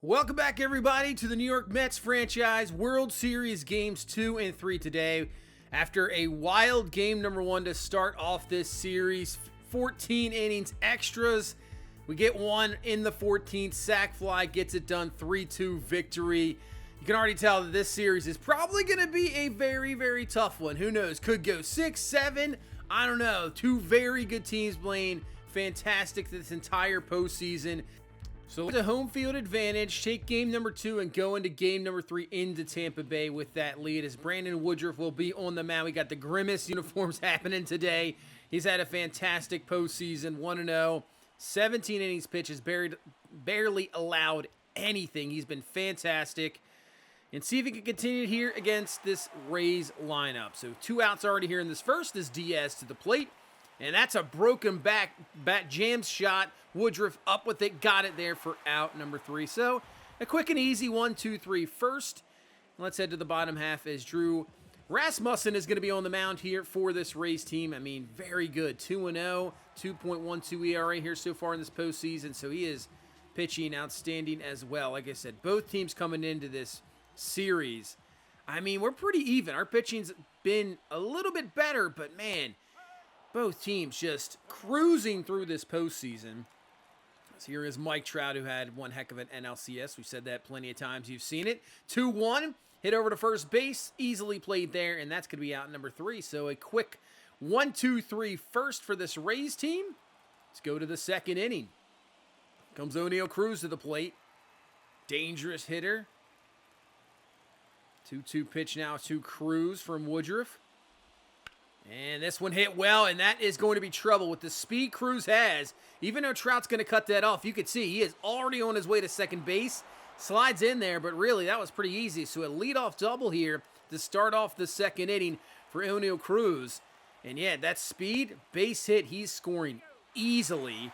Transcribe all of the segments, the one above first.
Welcome back, everybody, to the New York Mets franchise World Series games 2 and 3 today. After a wild game number 1 to start off this series, 14 innings extras. We get one in the 14th. Sac fly gets it done, 3-2 victory. You can already tell that this series is probably going to be a very, very tough one. Who knows? Could go 6, 7. I don't know. Two very good teams playing fantastic this entire postseason. So it's a home field advantage. Take game number 2 and go into game number 3 into Tampa Bay with that lead, as Brandon Woodruff will be on the mound. We got the grimace uniforms happening today. He's had a fantastic postseason, 1-0, 17 innings pitches, barely allowed anything. He's been fantastic. And see if he can continue here against this Rays lineup. So 2 outs already here in this first. This Diaz to the plate. And that's a broken bat jam shot. Woodruff up with it, got it there for out number 3. So a quick and easy 1-2-3 first. Let's head to the bottom half as Drew Rasmussen is going to be on the mound here for this Rays team. I mean, very good. 2-0, 2.12 ERA here so far in this postseason. So he is pitching outstanding as well. Like I said, both teams coming into this series, I mean, we're pretty even. Our pitching's been a little bit better, but man, both teams just cruising through this postseason. So here is Mike Trout, who had one heck of an NLCS. We've said that plenty of times. You've seen it. 2-1, hit over to first base, easily played there, and that's going to be out number 3. So a quick 1-2-3 first for this Rays team. Let's go to the second inning. Comes O'Neal Cruz to the plate. Dangerous hitter. 2-2 pitch now to Cruz from Woodruff. And this one hit well, and that is going to be trouble with the speed Cruz has. Even though Trout's going to cut that off, you can see he is already on his way to second base. Slides in there, but really that was pretty easy. So a leadoff double here to start off the second inning for O'Neal Cruz. And yeah, that speed, base hit, he's scoring easily.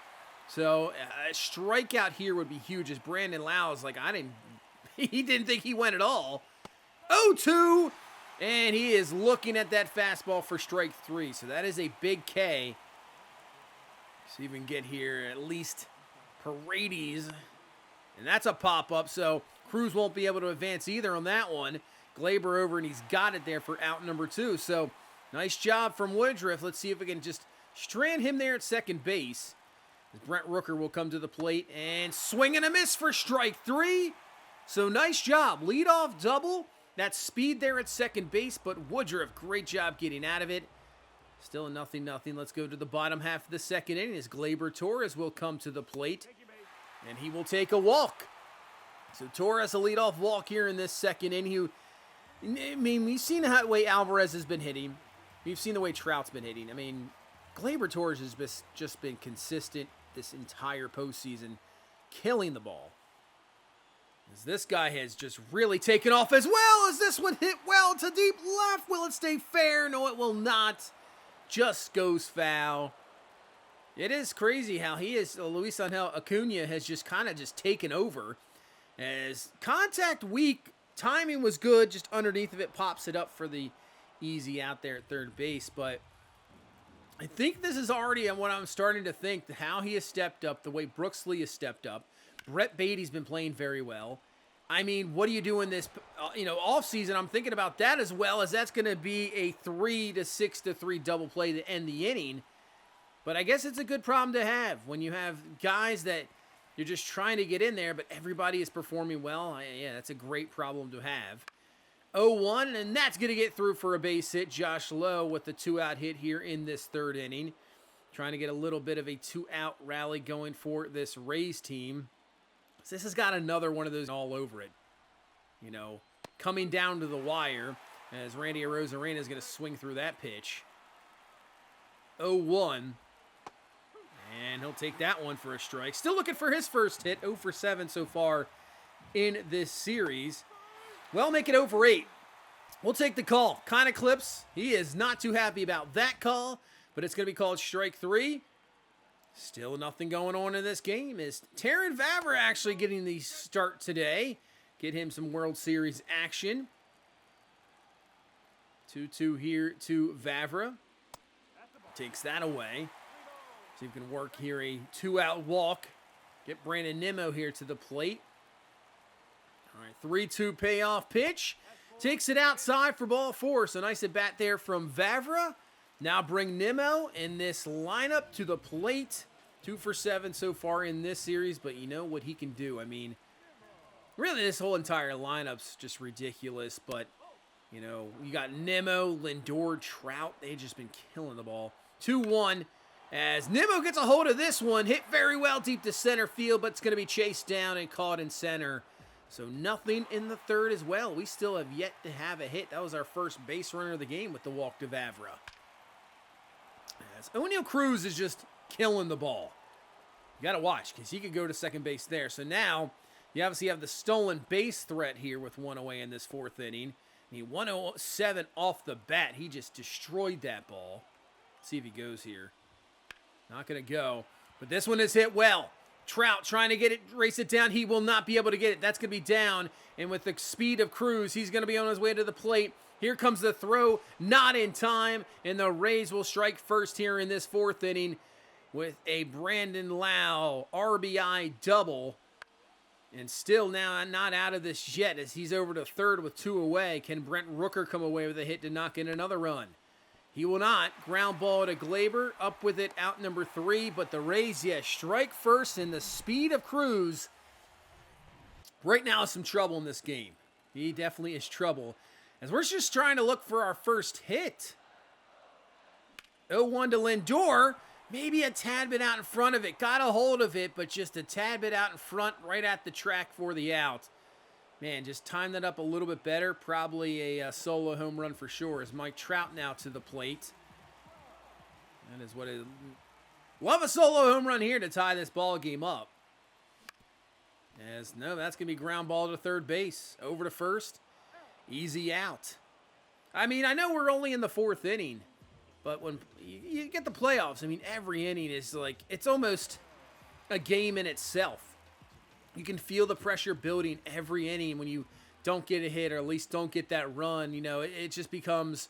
So a strikeout here would be huge, as Brandon Lau's like, he didn't think he went at all. 0-2. And he is looking at that fastball for strike 3. So that is a big K. See if we can get here at least Paredes. And that's a pop-up. So Cruz won't be able to advance either on that one. Glaber over, and he's got it there for out number 2. So nice job from Woodruff. Let's see if we can just strand him there at second base. As Brent Rooker will come to the plate and swing and a miss for strike 3. So nice job. Leadoff double. That speed there at second base, but Woodruff, great job getting out of it. Still a 0-0. Let's go to the bottom half of the second inning as Glaber Torres will come to the plate, and he will take a walk. So Torres, a leadoff walk here in this second inning. I mean, we've seen the way Alvarez has been hitting. We've seen the way Trout's been hitting. I mean, Glaber Torres has just been consistent this entire postseason, killing the ball. As this guy has just really taken off as well. As this one hit well to deep left. Will it stay fair? No, it will not. Just goes foul. It is crazy how Luis Angel Acuna has just kind of just taken over. As contact weak, timing was good. Just underneath of it, pops it up for the easy out there at third base. But I think this is already what I'm starting to think, how he has stepped up, the way Brooks Lee has stepped up. Brett Beatty's been playing very well. I mean, what do you do in this, off season? I'm thinking about that, as well as that's going to be a 3 to 6-3 double play to end the inning. But I guess it's a good problem to have when you have guys that you're just trying to get in there, but everybody is performing well. Yeah, that's a great problem to have. 0-1, and that's going to get through for a base hit. Josh Lowe with the 2-out hit here in this third inning. Trying to get a little bit of a 2-out rally going for this Rays team. This has got another one of those all over it. Coming down to the wire as Randy Arozarena is going to swing through that pitch. 0-1. And he'll take that one for a strike. Still looking for his first hit. 0 for 7 so far in this series. Well, make it 0 for 8. We'll take the call. Kind of clips. He is not too happy about that call, but it's going to be called strike 3. Still nothing going on in this game. Is Terrin Vavra actually getting the start today? Get him some World Series action. 2-2 here to Vavra. Takes that away. See if we can work here a 2-out walk. Get Brandon Nimmo here to the plate. All right, 3-2 payoff pitch. Takes it outside for ball 4. So nice at bat there from Vavra. Now bring Nimmo in this lineup to the plate. 2 for 7 so far in this series, but you know what he can do. I mean, really this whole entire lineup's just ridiculous, but you know, you got Nimmo, Lindor, Trout. They've just been killing the ball. 2-1 as Nimmo gets a hold of this one. Hit very well deep to center field, but it's going to be chased down and caught in center. So nothing in the third as well. We still have yet to have a hit. That was our first base runner of the game with the walk to Vavra. As O'Neal Cruz is just killing the ball. You got to watch because he could go to second base there. So now you obviously have the stolen base threat here with 1 away in this 4th inning. He 107 off the bat. He just destroyed that ball. Let's see if he goes here. Not going to go. But this one is hit well. Trout trying to get it, race it down. He will not be able to get it. That's going to be down. And with the speed of Cruz, he's going to be on his way to the plate. Here comes the throw. Not in time. And the Rays will strike first here in this 4th inning with a Brandon Lau RBI double. And still now not out of this yet as he's over to third with 2 away. Can Brent Rooker come away with a hit to knock in another run? He will not. Ground ball to Glaber. Up with it, out number 3. But the Rays, strike first. And the speed of Cruz right now is some trouble in this game. He definitely is trouble. As we're just trying to look for our first hit. 0-1 to Lindor. Maybe a tad bit out in front of it. Got a hold of it, but just a tad bit out in front, right at the track for the out. Man, just timed that up a little bit better. Probably a solo home run for sure. As Mike Trout now to the plate. That is what it is. Love a solo home run here to tie this ball game up. As no, that's going to be ground ball to third base. Over to first. Easy out. I mean, I know we're only in the 4th inning. But when you get the playoffs, I mean, every inning is like, it's almost a game in itself. You can feel the pressure building every inning when you don't get a hit or at least don't get that run. You know, it just becomes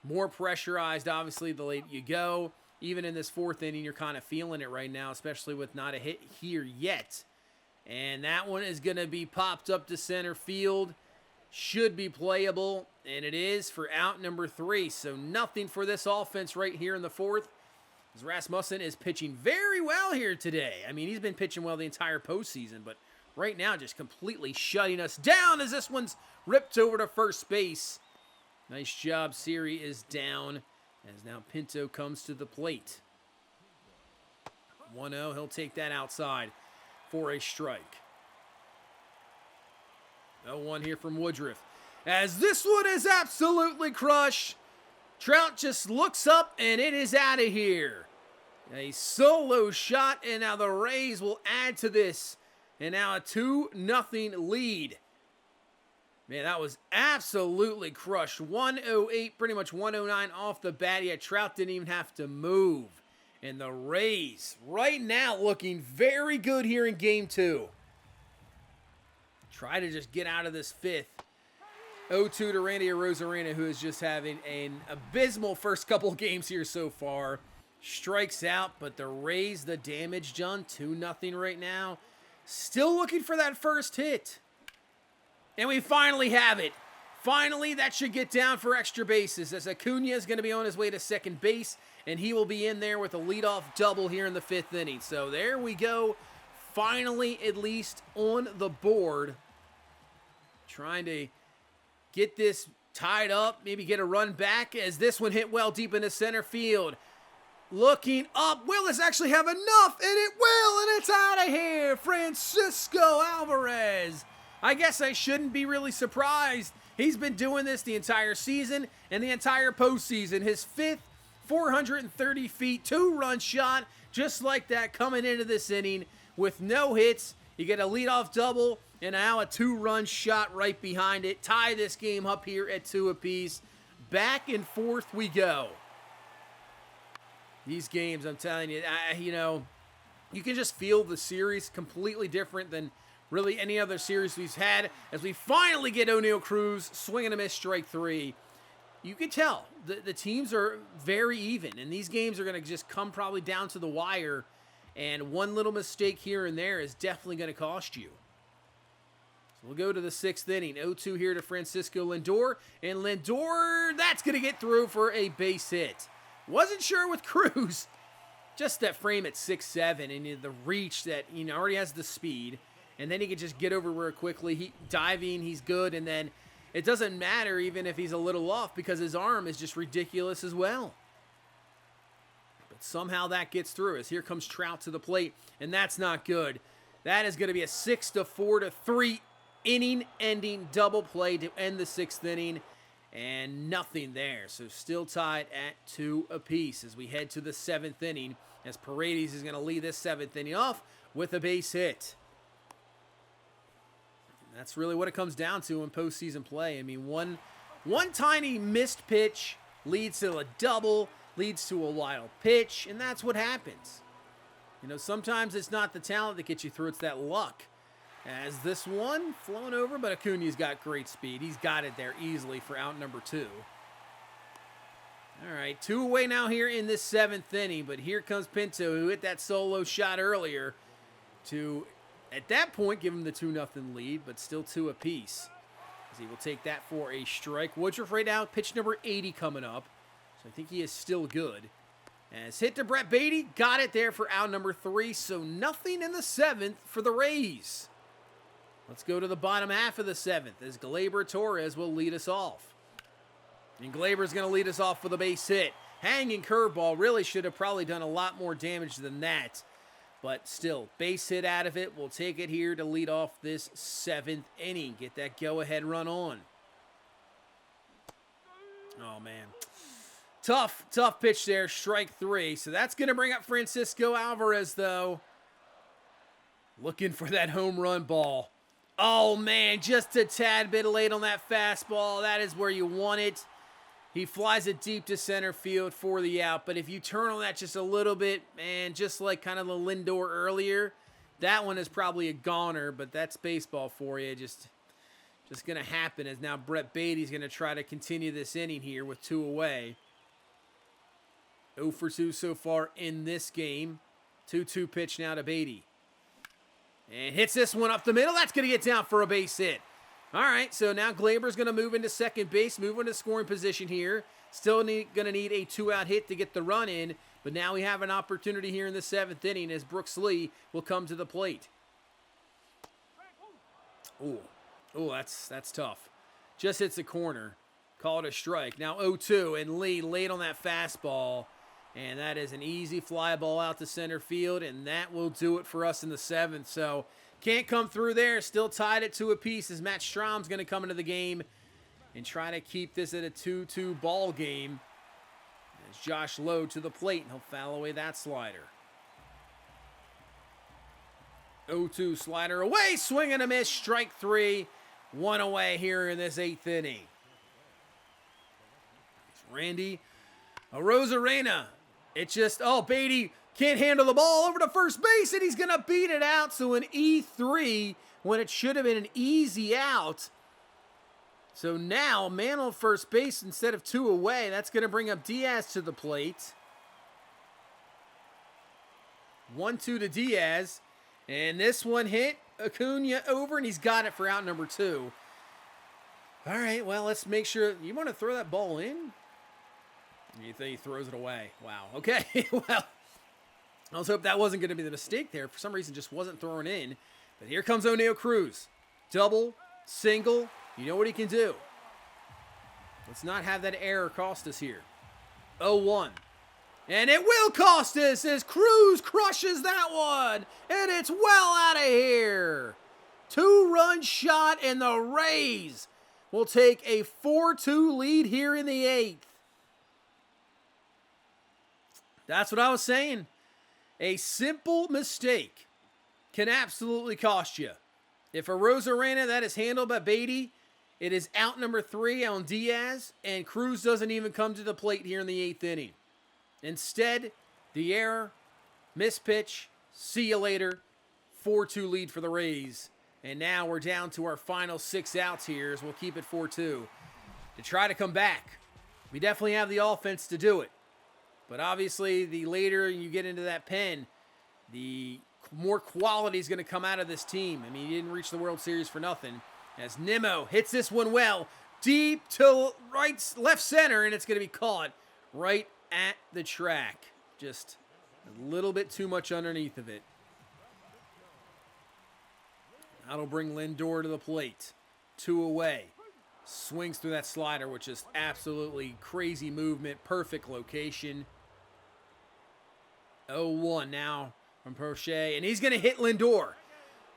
more pressurized, obviously, the later you go. Even in this 4th inning, you're kind of feeling it right now, especially with not a hit here yet. And that one is going to be popped up to center field. Should be playable, and it is for out number 3. So nothing for this offense right here in the 4th. As Rasmussen is pitching very well here today. I mean, he's been pitching well the entire postseason, but right now just completely shutting us down as this one's ripped over to first base. Nice job. Siri is down as now Pinto comes to the plate. 1-0. He'll take that outside for a strike. 0-1 here from Woodruff. As this one is absolutely crushed. Trout just looks up and it is out of here. A solo shot, and now the Rays will add to this. And now a 2-0 lead. Man, that was absolutely crushed. 108, pretty much 109 off the bat. Yeah, Trout didn't even have to move. And the Rays right now looking very good here in game 2. Try to just get out of this 5th. 0-2 to Randy Arozarena, who is just having an abysmal first couple of games here so far. Strikes out, but the Rays, the damage done. 2-0 right now. Still looking for that first hit. And we finally have it. Finally, that should get down for extra bases as Acuna is going to be on his way to second base, and he will be in there with a leadoff double here in the 5th inning. So there we go. Finally, at least on the board. Trying to get this tied up, maybe get a run back as this one hit well deep into center field. Looking up, will this actually have enough? And it will, and it's out of here. Francisco Alvarez. I guess I shouldn't be really surprised. He's been doing this the entire season and the entire postseason. His 5th 430 feet, 2-run shot, just like that coming into this inning with no hits. You get a leadoff double, and now a 2-run shot right behind it. Tie this game up here at 2 apiece. Back and forth we go. These games, I'm telling you, you can just feel the series completely different than really any other series we've had. As we finally get O'Neal Cruz swinging a miss, strike 3. You can tell the teams are very even, and these games are going to just come probably down to the wire. And one little mistake here and there is definitely going to cost you. We'll go to the 6th inning. 0-2 here to Francisco Lindor. And Lindor, that's going to get through for a base hit. Wasn't sure with Cruz. Just that frame at 6'7", and the reach that already has the speed. And then he can just get over real quickly. Diving, he's good. And then it doesn't matter even if he's a little off because his arm is just ridiculous as well. But somehow that gets through as here comes Trout to the plate. And that's not good. That is going to be a 6-4-3 inning-ending double play to end the 6th inning, and nothing there. So still tied at 2 apiece as we head to the 7th inning, as Paredes is going to lead this 7th inning off with a base hit. And that's really what it comes down to in postseason play. I mean, one tiny missed pitch leads to a double, leads to a wild pitch, and that's what happens. Sometimes it's not the talent that gets you through, it's that luck. As this one flown over, but Acuna's got great speed. He's got it there easily for out number 2. All right, 2 away now here in this 7th inning, but here comes Pinto, who hit that solo shot earlier to, at that point, give him the 2-0 lead, but still 2 apiece. As he will take that for a strike. Woodruff right now, pitch number 80 coming up, so I think he is still good. As hit to Brett Beatty, got it there for out number 3, so nothing in the 7th for the Rays. Let's go to the bottom half of the 7th as Gleyber Torres will lead us off. And Gleyber's going to lead us off with a base hit. Hanging curveball, really should have probably done a lot more damage than that. But still, base hit out of it. We'll take it here to lead off this 7th inning. Get that go-ahead run on. Oh, man. Tough pitch there, strike 3. So that's going to bring up Francisco Alvarez, though. Looking for that home run ball. Oh, man, just a tad bit late on that fastball. That is where you want it. He flies it deep to center field for the out. But if you turn on that just a little bit, man, just like kind of the Lindor earlier, that one is probably a goner, but that's baseball for you. Just going to happen as now Brett Beatty's going to try to continue this inning here with 2 away. 0 for 2 so far in this game. 2-2 pitch now to Beatty. And hits this one up the middle. That's going to get down for a base hit. All right, so now Gleyber's going to move into second base, move into scoring position here. Still going to need a 2-out hit to get the run in, but now we have an opportunity here in the 7th inning as Brooks Lee will come to the plate. Oh, that's tough. Just hits the corner. Call it a strike. Now 0-2, and Lee late on that fastball. And that is an easy fly ball out to center field, and that will do it for us in the 7th. So can't come through there. Still tied at 2 apiece as Matt Strom's going to come into the game and try to keep this at a 2-2 ball game. As Josh Lowe to the plate, and he'll foul away that slider. 0-2 slider away, swing and a miss, strike 3. 1 away here in this 8th inning. It's Randy Arozarena. It's just, Beatty can't handle the ball over to first base, and he's going to beat it out. So an E3 when it should have been an easy out. So now, man on first base instead of 2 away. That's going to bring up Diaz to the plate. 1-2 to Diaz. And this one hit Acuna over, and he's got it for out number 2. All right, well, let's make sure. You want to throw that ball in? You think he throws it away. Wow. Okay. Well, I was hoping that wasn't going to be the mistake there. For some reason, just wasn't thrown in. But here comes O'Neal Cruz. Double, single. You know what he can do. Let's not have that error cost us here. 0-1. And it will cost us as Cruz crushes that one. And it's well out of here. 2-run shot, and the Rays will take a 4-2 lead here in the 8th. That's what I was saying. A simple mistake can absolutely cost you. If Arozarena, that is handled by Beatty, it is out number 3 on Diaz, and Cruz doesn't even come to the plate here in the 8th inning. Instead, the error, mispitch, see you later, 4-2 lead for the Rays. And now we're down to our final 6 outs here as we'll keep it 4-2. To try to come back, we definitely have the offense to do it. But obviously, the later you get into that pen, the more quality is going to come out of this team. I mean, he didn't reach the World Series for nothing. As Nimmo hits this one well, deep to left center, and it's going to be caught right at the track. Just a little bit too much underneath of it. That'll bring Lindor to the plate. 2 away. Swings through that slider, which is absolutely crazy movement. Perfect location. 0-1 now from Prochet, and he's going to hit Lindor.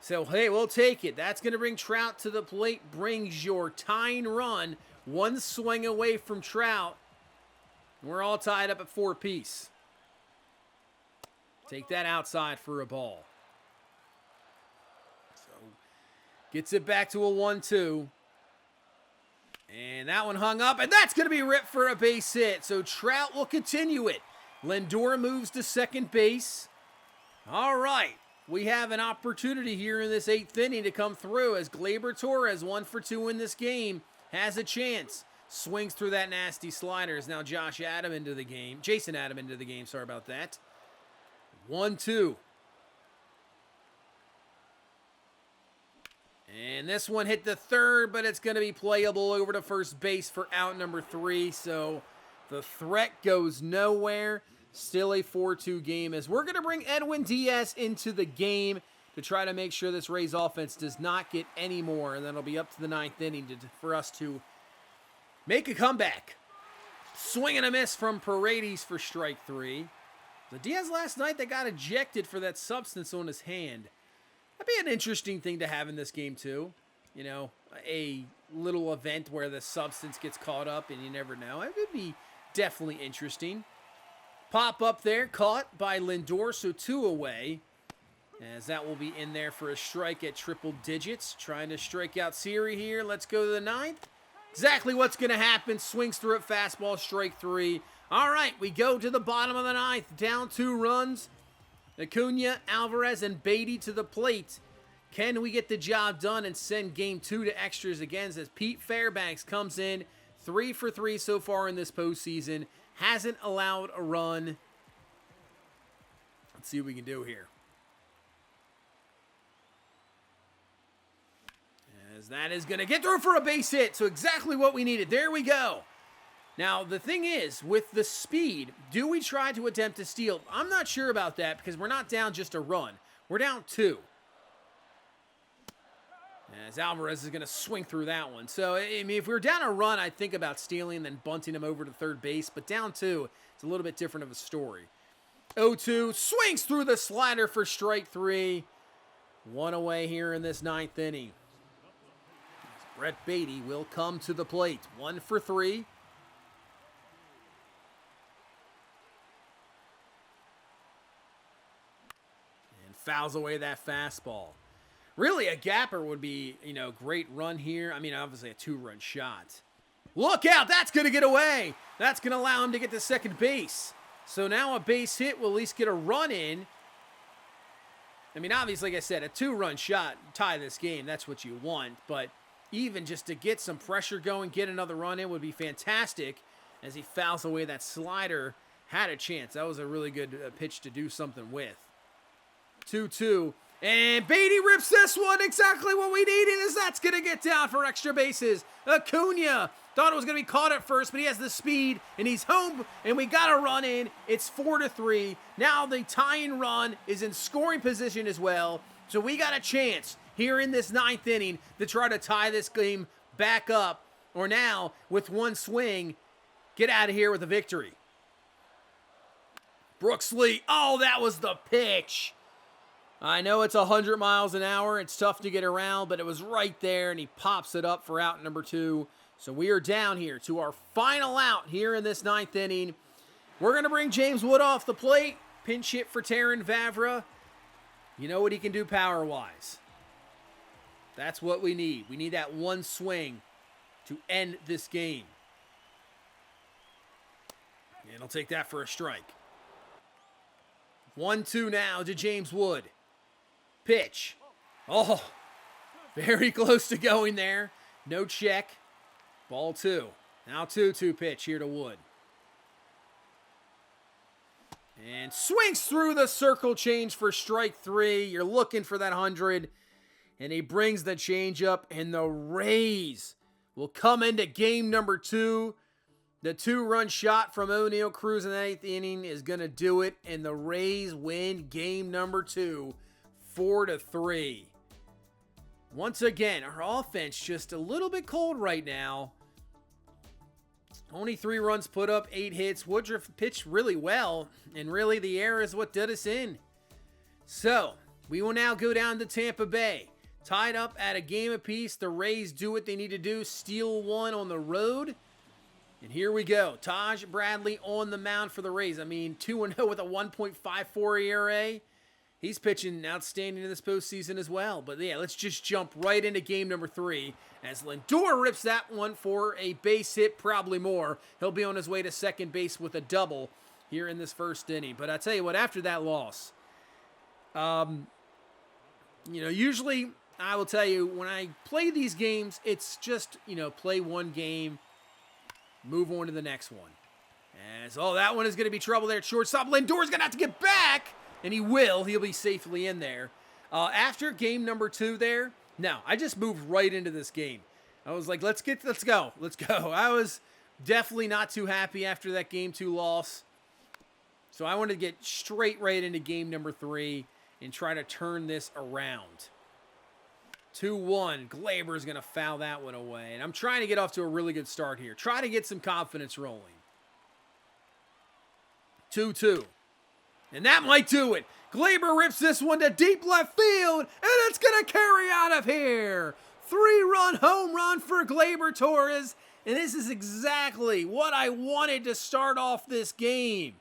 So, hey, we'll take it. That's going to bring Trout to the plate. Brings your tying run. 1 swing away from Trout. We're all tied up at 4 apiece. Take that outside for a ball. So, gets it back to a 1-2. And that one hung up, and that's going to be ripped for a base hit. So, Trout will continue it. Lindor moves to second base. All right. We have an opportunity here in this 8th inning to come through as Gleyber Torres, 1 for 2 in this game, has a chance. Swings through that nasty slider. Is now Jason Adam into the game. Sorry about that. 1-2. And this one hit the third, but it's going to be playable over to first base for out number 3. So the threat goes nowhere. Still a 4-2 game as we're going to bring Edwin Diaz into the game to try to make sure this Rays offense does not get any more. And then it'll be up to the 9th inning for us to make a comeback. Swing and a miss from Paredes for strike 3. The Diaz last night that got ejected for that substance on his hand. That'd be an interesting thing to have in this game too. You know, a little event where the substance gets caught up and you never know. It would be definitely interesting. Pop up there, caught by Lindor, so 2 away. As that will be in there for a strike at triple digits. Trying to strike out Siri here. Let's go to the 9th. Exactly what's going to happen. Swings through it, fastball, strike 3. All right, we go to the bottom of the 9th. Down 2 runs. Acuna, Alvarez, and Beatty to the plate. Can we get the job done and send game 2 to extras again as Pete Fairbanks comes in 3 for 3 so far in this postseason. Hasn't allowed a run. Let's see what we can do here. As that is going to get through for a base hit. So exactly what we needed. There we go. Now, the thing is, with the speed, do we try to attempt to steal? I'm not sure about that because we're not down just a run. We're down 2. As Alvarez is going to swing through that one. So, I mean, if we were down a run, I'd think about stealing and then bunting him over to third base. But down 2, it's a little bit different of a story. 0-2, swings through the slider for strike 3. 1 away here in this 9th inning. Brett Beatty will come to the plate. 1 for 3. And fouls away that fastball. Really, a gapper would be, great run here. I mean, obviously a 2-run shot. Look out, that's going to get away. That's going to allow him to get to second base. So now a base hit will at least get a run in. I mean, obviously, like I said, a 2-run shot, tie this game, that's what you want. But even just to get some pressure going, get another run in would be fantastic. As he fouls away that slider, had a chance. That was a really good pitch to do something with. 2-2. And Beatty rips this one. Exactly what we needed is that's going to get down for extra bases. Acuna thought it was going to be caught at first, but he has the speed, and he's home, and we got a run in. It's 4-3. Now the tying run is in scoring position as well, so we got a chance here in this 9th inning to try to tie this game back up, or now, with 1 swing, get out of here with a victory. Brooks Lee. Oh, that was the pitch. I know it's 100 miles an hour. It's tough to get around, but it was right there, and he pops it up for out number 2. So we are down here to our final out here in this 9th inning. We're going to bring James Wood off the plate. Pinch hit for Terrin Vavra. You know what he can do power-wise. That's what we need. We need that 1 swing to end this game. And he'll take that for a strike. 1-2 now to James Wood. Pitch. Oh, very close to going there. No check. Ball 2. Now 2-2 pitch here to Wood. And swings through the circle change for strike 3. You're looking for that 100. And he brings the changeup, and the Rays will come into game number 2. The 2-run shot from O'Neill Cruz in the 8th inning is going to do it, and the Rays win game number 2, 4-3. Once again, our offense just a little bit cold right now. Only 3 runs put up, 8 hits. Woodruff pitched really well, and really the error is what did us in. So, we will now go down to Tampa Bay. Tied up at a game apiece. The Rays do what they need to do, steal one on the road. And here we go. Taj Bradley on the mound for the Rays. I mean, 2-0 with a 1.54 ERA. He's pitching outstanding in this postseason as well. But yeah, let's just jump right into game number 3 as Lindor rips that one for a base hit, probably more. He'll be on his way to second base with a double here in this first inning. But I tell you what, after that loss, usually I will tell you when I play these games, it's just, play one game, move on to the next one. That one is going to be trouble there at shortstop. Lindor's going to have to get back. And he will. He'll be safely in there. After game number 2 there, now, I just moved right into this game. I was like, let's go. I was definitely not too happy after that game 2 loss. So I wanted to get straight right into game number 3 and try to turn this around. 2-1. Glaber's going to foul that one away. And I'm trying to get off to a really good start here. Try to get some confidence rolling. 2-2. And that might do it. Glaber rips this one to deep left field, and it's going to carry out of here. 3-run home run for Glaber Torres, and this is exactly what I wanted to start off this game.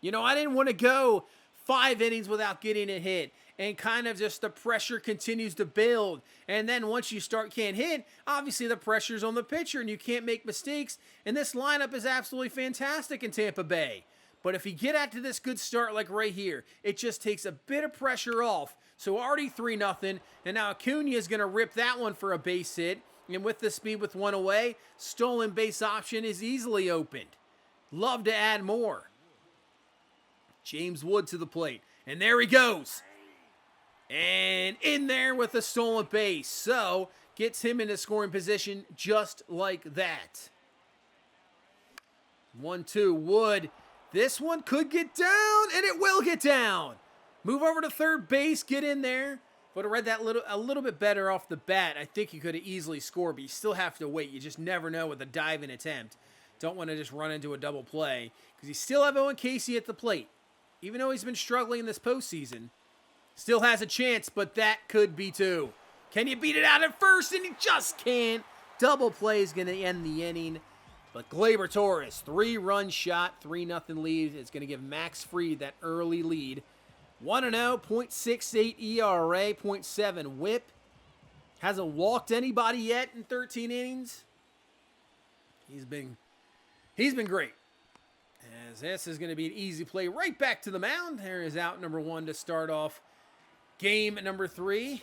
I didn't want to go 5 innings without getting a hit, and kind of just the pressure continues to build. And then once you can't hit, obviously the pressure's on the pitcher, and you can't make mistakes, and this lineup is absolutely fantastic in Tampa Bay. But if you get out to this good start like right here, it just takes a bit of pressure off. So already 3-0, and now Acuna is going to rip that one for a base hit. And with the speed with 1 away, stolen base option is easily opened. Love to add more. James Wood to the plate. And there he goes. And in there with a stolen base. So, gets him into scoring position just like that. 1-2, Wood. This one could get down, and it will get down. Move over to third base, get in there. Would have read that a little bit better off the bat. I think you could have easily scored, but you still have to wait. You just never know with a diving attempt. Don't want to just run into a double play, because you still have Owen Casey at the plate. Even though he's been struggling in this postseason, still has a chance, but that could be 2. Can you beat it out at first? And he just can't. Double play is going to end the inning. But Glaber Torres, 3-run shot, 3-0 lead. It's going to give Max Fried that early lead. 1-0, .68 ERA, .7 whip. Hasn't walked anybody yet in 13 innings. He's been great. As this is going to be an easy play right back to the mound. There is out number 1 to start off game number 3.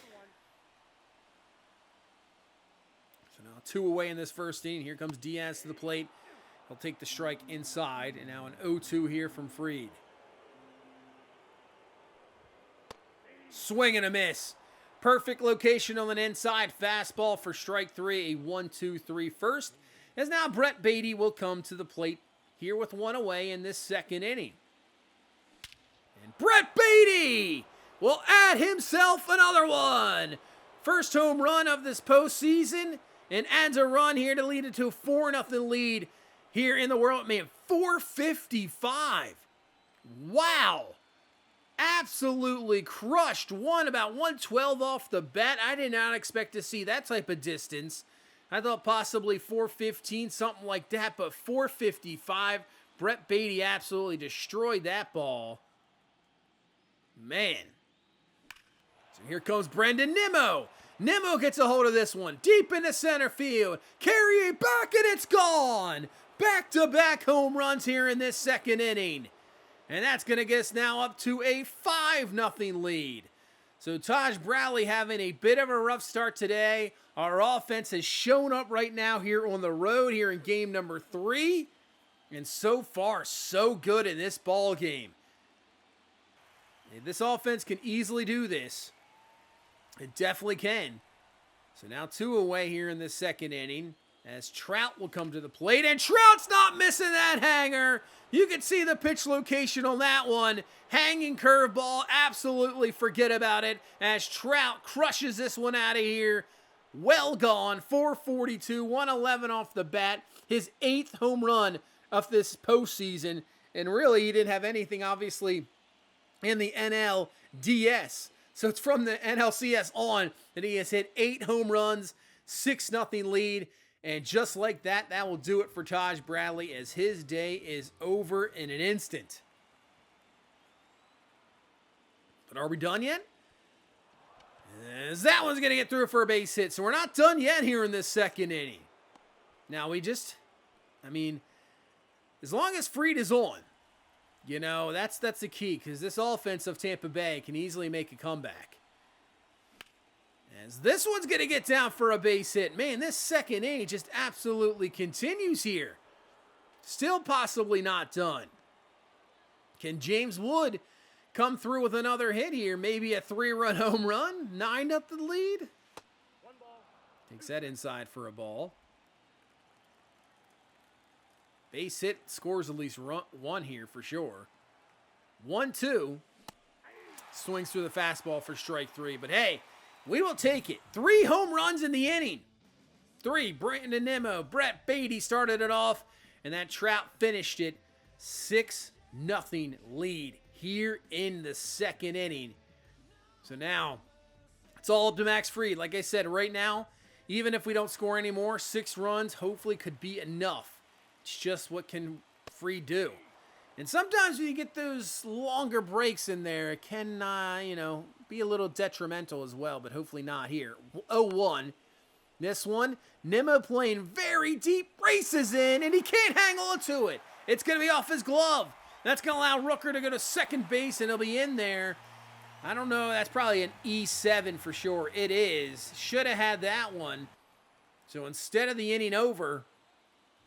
2 away in this first inning. Here comes Diaz to the plate. He'll take the strike inside. And now an 0-2 here from Fried. Swing and a miss. Perfect location on an inside fastball for strike 3. A 1-2-3 first. As now Brett Beatty will come to the plate here with 1 away in this second inning. And Brett Beatty will add himself another one. First home run of this postseason. And adds a run here to lead it to a 4-0 lead here in the World. Man, 455. Wow. Absolutely crushed. One about 112 off the bat. I did not expect to see that type of distance. I thought possibly 415, something like that. But 455. Brett Beatty absolutely destroyed that ball. Man. So here comes Brendan Nimmo. Nimmo gets a hold of this one, deep into center field. Carry it back, and it's gone. Back-to-back home runs here in this second inning. And that's going to get us now up to a 5-0 lead. So Taj Bradley having a bit of a rough start today. Our offense has shown up right now here on the road here in game number 3. And so far, so good in this ball game. This offense can easily do this. It definitely can. So now 2 away here in the second inning as Trout will come to the plate. And Trout's not missing that hanger. You can see the pitch location on that one. Hanging curveball. Absolutely forget about it as Trout crushes this one out of here. Well gone. 442, 111 off the bat. His 8th home run of this postseason. And really, he didn't have anything, obviously, in the NLDS. So it's from the NLCS on that he has hit 8 home runs, 6-0 lead. And just like that, that will do it for Taj Bradley as his day is over in an instant. But are we done yet? As that one's going to get through for a base hit. So we're not done yet here in this second inning. Now as long as Fried is on, that's the key, because this offense of Tampa Bay can easily make a comeback. As this one's going to get down for a base hit. Man, this second inning just absolutely continues here. Still possibly not done. Can James Wood come through with another hit here? Maybe a 3-run home run? 9-0 lead? Takes that inside for a ball. Base hit, scores at least one here for sure. 1-2. Swings through the fastball for strike 3. But hey, we will take it. 3 home runs in the inning. 3. Brandon Nimmo. Brett Beatty started it off. And that Trout finished it. 6-0 lead here in the second inning. So now, it's all up to Max Fried. Like I said, right now, even if we don't score anymore, 6 runs hopefully could be enough. It's just what can Fried do. And sometimes when you get those longer breaks in there, it can, be a little detrimental as well, but hopefully not here. 0-1. This one, Nimmo playing very deep, races in, and he can't hang on to it. It's going to be off his glove. That's going to allow Rooker to go to second base, and he'll be in there. I don't know. That's probably an E7 for sure. It is. Should have had that one. So instead of the inning over,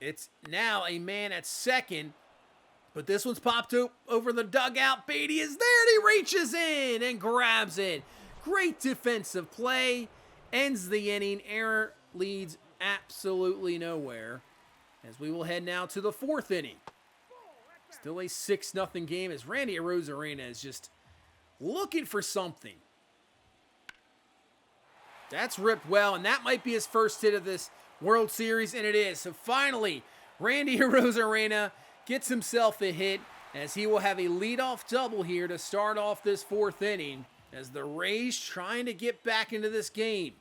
it's now a man at second. But this one's popped over the dugout. Beatty is there, and he reaches in and grabs it. Great defensive play. Ends the inning. Error leads absolutely nowhere. As we will head now to the 4th inning. Still a 6-0 game as Randy Arozarena is just looking for something. That's ripped well, and that might be his first hit of this World Series, and it is. So finally, Randy Arozarena gets himself a hit as he will have a leadoff double here to start off this 4th inning as the Rays trying to get back into this game.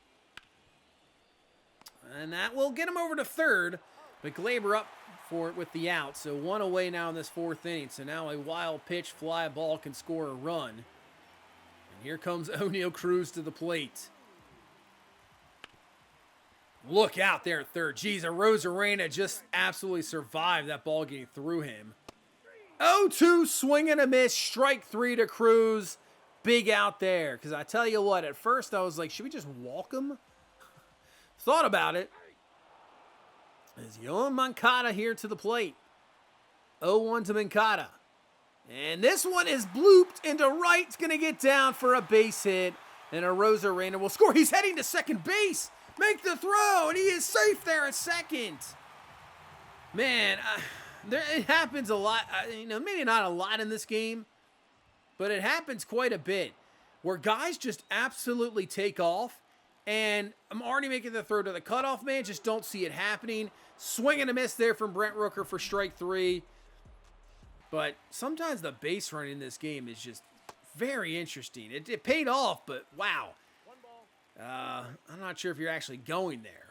And that will get him over to third, but Glaber up for it with the out. So 1 away now in this 4th inning. So now a wild pitch, fly ball can score a run. And here comes O'Neal Cruz to the plate. Look out there at third. Geez, Arozarena just absolutely survived that ball getting through him. 0-2, swing and a miss. Strike 3 to Cruz. Big out there. Because I tell you what, at first I was like, should we just walk him? Thought about it. As Yoan Moncada here to the plate. 0-1 to Moncada. And this one is blooped into right. It's going to get down for a base hit. And Arozarena will score. He's heading to second base. Make the throw, and he is safe there at second. Man, it happens a lot. Maybe not a lot in this game, but it happens quite a bit where guys just absolutely take off, and I'm already making the throw to the cutoff man. Just don't see it happening. Swing and a miss there from Brent Rooker for strike 3. But sometimes the base running in this game is just very interesting. It paid off, but wow. I'm not sure if you're actually going there.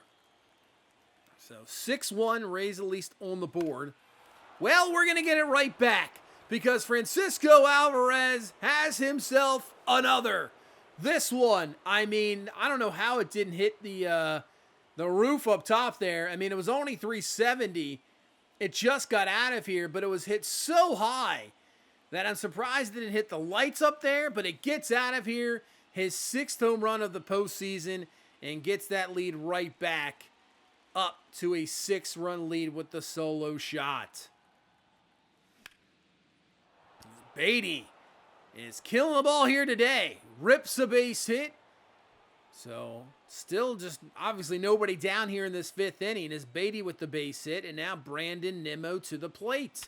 So 6-1, Rays at least on the board. Well, we're going to get it right back because Francisco Alvarez has himself another. This one, I don't know how it didn't hit the roof up top there. It was only 370. It just got out of here, but it was hit so high that I'm surprised it didn't hit the lights up there, but it gets out of here. His 6th home run of the postseason and gets that lead right back up to a 6-run lead with the solo shot. Beatty. is killing the ball here today. Rips a base hit. So still just obviously nobody down here in this 5th inning as Beatty with the base hit. And now Brandon Nimmo to the plate.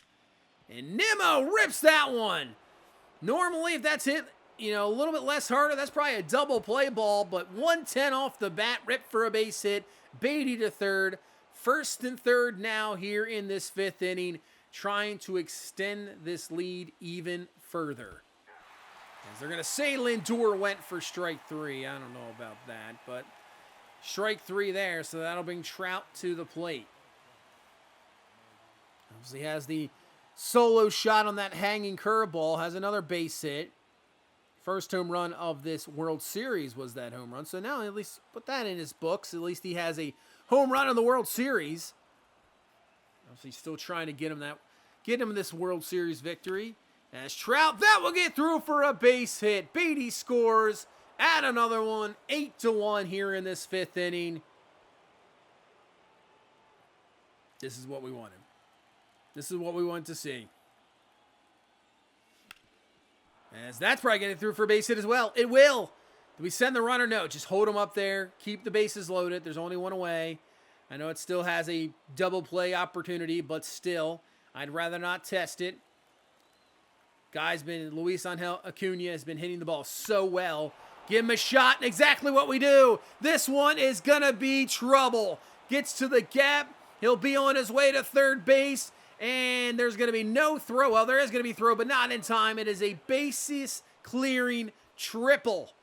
And Nimmo rips that one. Normally if that's hit, you know, a little bit less harder, that's probably a double play ball. But 110 off the bat, ripped for a base hit. Beatty to third. 1st and 3rd now here in this 5th inning. Trying to extend this lead even further. As they're going to say Lindor went for strike 3. I don't know about that, but strike 3 there, so that'll bring Trout to the plate. Obviously has the solo shot on that hanging curveball, has another base hit. First home run of this World Series was that home run, so now at least put that in his books. At least he has a home run in the World Series. Obviously still trying to get him this World Series victory. As Trout, that will get through for a base hit. Beatty scores. Add another one. 8-1 here in this 5th inning. This is what we wanted. This is what we want to see. As that's probably getting through for a base hit as well. It will. Do we send the runner? No. Just hold him up there. Keep the bases loaded. There's only one away. I know it still has a double play opportunity, but still, I'd rather not test it. Luis Angel Acuna has been hitting the ball so well. Give him a shot, and exactly what we do. This one is going to be trouble. Gets to the gap. He'll be on his way to third base, and there's going to be no throw. Well, there is going to be throw, but not in time. It is a bases-clearing triple.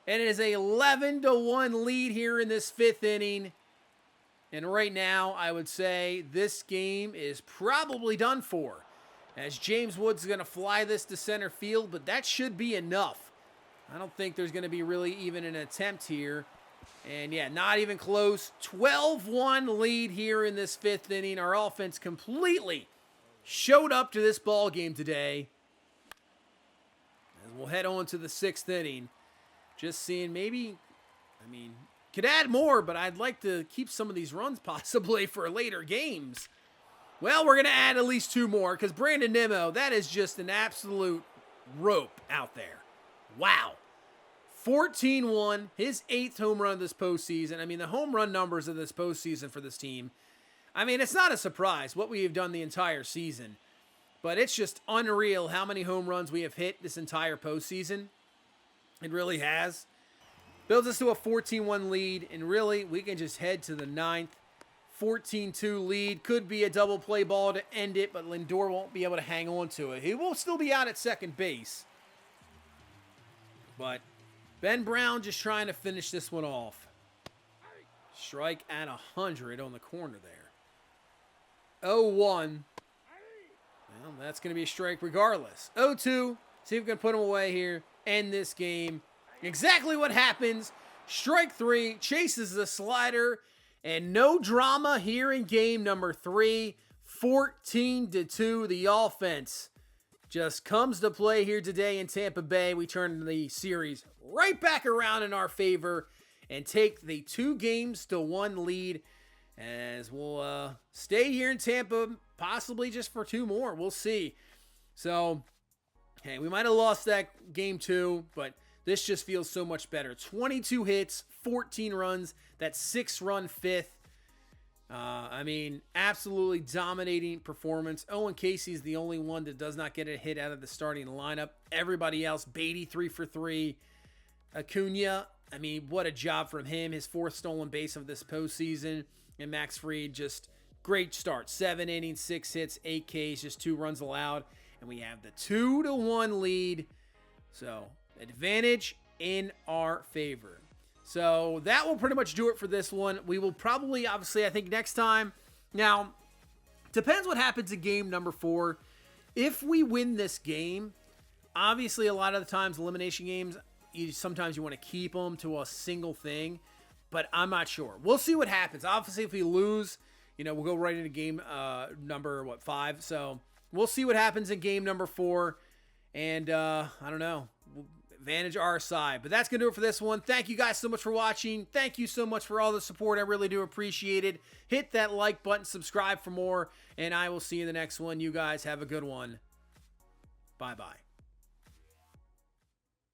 And it is a 11-1 lead here in this 5th inning. And right now, I would say this game is probably done for. As James Wood's going to fly this to center field, but that should be enough. I don't think there's going to be really even an attempt here. And yeah, not even close. 12-1 lead here in this 5th inning. Our offense completely showed up to this ball game today. As we'll head on to the 6th inning. Just seeing maybe, could add more, but I'd like to keep some of these runs possibly for later games. Well, we're going to add at least 2 more because Brandon Nimmo, that is just an absolute rope out there. Wow. 14-1, his 8th home run this postseason. The home run numbers of this postseason for this team, it's not a surprise what we have done the entire season, but it's just unreal how many home runs we have hit this entire postseason. It really has. Builds us to a 14-1 lead, and really, we can just head to the 9th. 14-2 lead. Could be a double play ball to end it, but Lindor won't be able to hang on to it. He will still be out at second base. But Ben Brown just trying to finish this one off. Strike at 100 on the corner there. 0-1. Well, that's going to be a strike regardless. 0-2. See if we can put him away here. End this game. Exactly what happens. Strike 3. Chases the slider. And no drama here in game number 3. 14-2. The offense just comes to play here today in Tampa Bay. We turn the series right back around in our favor and take the 2-1 lead as we'll stay here in Tampa possibly just for 2 more. We'll see. So, hey, we might have lost that game 2, but this just feels so much better. 22 hits, 14 runs, that 6-run 5th. Absolutely dominating performance. Owen Casey's the only one that does not get a hit out of the starting lineup. Everybody else, Beatty 3 for 3. Acuna, what a job from him. His 4th stolen base of this postseason. And Max Fried, just great start. 7 innings, 6 hits, 8 Ks, just 2 runs allowed. And we have the 2-1 lead. So, advantage in our favor. So that will pretty much do it for this one. We will probably, obviously, I think next time. Now, depends what happens in game number 4. If we win this game, obviously a lot of the times elimination games, sometimes you want to keep them to a single thing. But I'm not sure. We'll see what happens. Obviously, if we lose, we'll go right into game number, 5. So we'll see what happens in game number 4. And I don't know. Advantage our side. But that's going to do it for this one. Thank you guys so much for watching. Thank you so much for all the support. I really do appreciate it. Hit that like button, subscribe for more, and I will see you in the next one. You guys have a good one. Bye-bye.